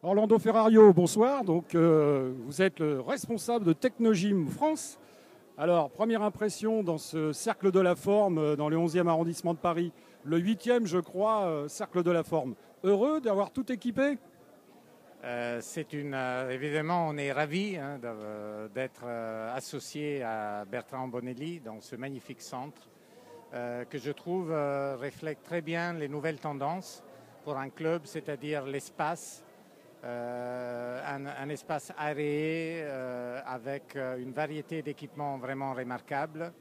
Orlando Ferrario, bonsoir. Donc, vous êtes le responsable de Technogym France. Alors, première impression dans ce cercle de la forme, dans le 11e arrondissement de Paris, le 8e, je crois, cercle de la forme. Heureux d'avoir tout équipé? Évidemment, on est ravis d'être associé à Bertrand Bonelli dans ce magnifique centre que je trouve reflète très bien les nouvelles tendances pour un club, c'est-à-dire l'espace, un espace aéré avec une variété d'équipements vraiment remarquables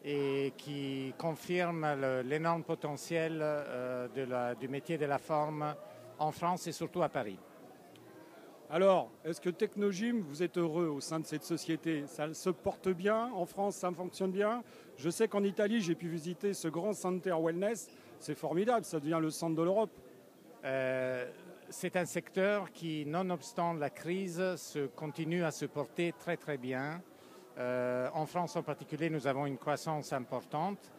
et qui confirme l'énorme potentiel du métier de la forme en France et surtout à Paris. Alors, est-ce que Technogym, vous êtes heureux au sein de cette société? Ça se porte bien? En France, ça fonctionne bien? Je sais qu'en Italie, j'ai pu visiter ce grand center wellness. C'est formidable, ça devient le centre de l'Europe. C'est un secteur qui, nonobstant la crise, continue à se porter très très bien. En France en particulier, nous avons une croissance importante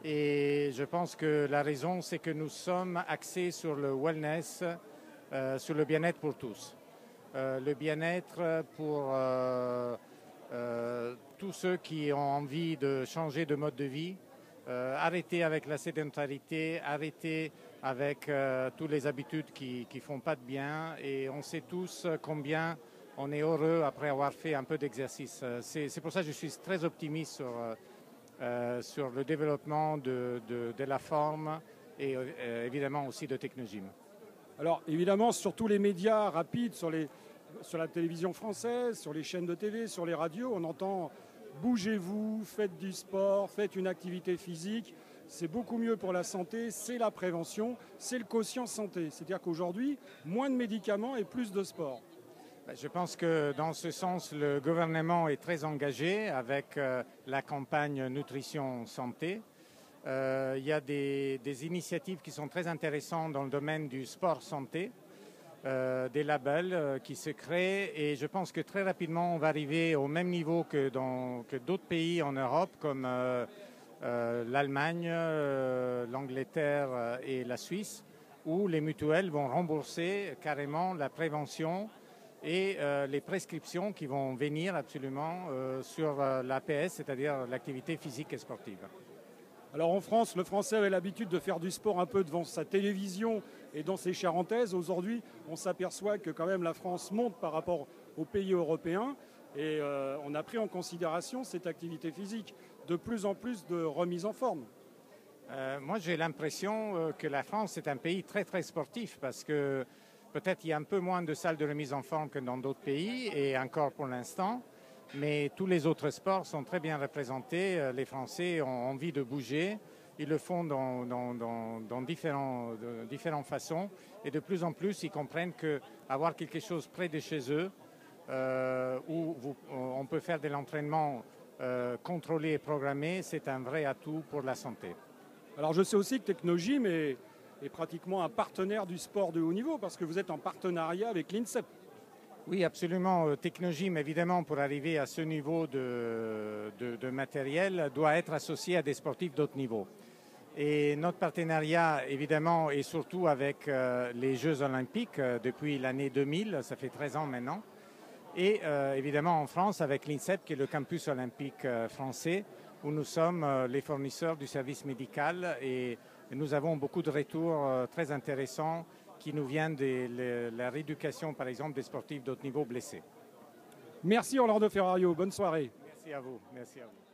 et je pense que la raison, c'est que nous sommes axés sur le wellness, sur le bien-être pour tous. Le bien-être pour tous ceux qui ont envie de changer de mode de vie, arrêter avec la sédentarité, arrêter avec toutes les habitudes qui ne font pas de bien. Et on sait tous combien on est heureux après avoir fait un peu d'exercice. C'est pour ça que je suis très optimiste sur le développement de la forme et évidemment aussi de Technogym. Alors évidemment, sur tous les médias rapides, sur la télévision française, sur les chaînes de TV, sur les radios, on entend « bougez-vous, faites du sport, faites une activité physique ». C'est beaucoup mieux pour la santé, c'est la prévention, c'est le quotient santé. C'est-à-dire qu'aujourd'hui, moins de médicaments et plus de sport. Je pense que dans ce sens, le gouvernement est très engagé avec la campagne Nutrition Santé. Il y a des initiatives qui sont très intéressantes dans le domaine du sport santé, des labels qui se créent et je pense que très rapidement on va arriver au même niveau que d'autres pays en Europe comme l'Allemagne, l'Angleterre et la Suisse, où les mutuelles vont rembourser carrément la prévention et les prescriptions qui vont venir absolument sur l'APS, c'est-à-dire l'activité physique et sportive. Alors en France, le Français avait l'habitude de faire du sport un peu devant sa télévision et dans ses charentaises. Aujourd'hui, on s'aperçoit que quand même la France monte par rapport aux pays européens et on a pris en considération cette activité physique. De plus en plus de remise en forme. Moi, j'ai l'impression que la France est un pays très très sportif parce que peut-être il y a un peu moins de salles de remise en forme que dans d'autres pays et encore pour l'instant. Mais tous les autres sports sont très bien représentés. Les Français ont envie de bouger. Ils le font dans différentes façons. Et de plus en plus, ils comprennent qu'avoir quelque chose près de chez eux, où on peut faire de l'entraînement contrôlé et programmé, c'est un vrai atout pour la santé. Alors je sais aussi que Technogym est pratiquement un partenaire du sport de haut niveau parce que vous êtes en partenariat avec l'INSEP. Oui, absolument. Technogym, évidemment, pour arriver à ce niveau de matériel, doit être associé à des sportifs d'autres niveaux. Et notre partenariat, évidemment, est surtout avec les Jeux Olympiques depuis l'année 2000, ça fait 13 ans maintenant. Et évidemment en France avec l'INSEP, qui est le campus olympique français, où nous sommes les fournisseurs du service médical et nous avons beaucoup de retours très intéressants qui nous viennent de la rééducation, par exemple, des sportifs d'autres niveaux blessés. Merci Orlando Ferrario, bonne soirée. Merci à vous. Merci à vous.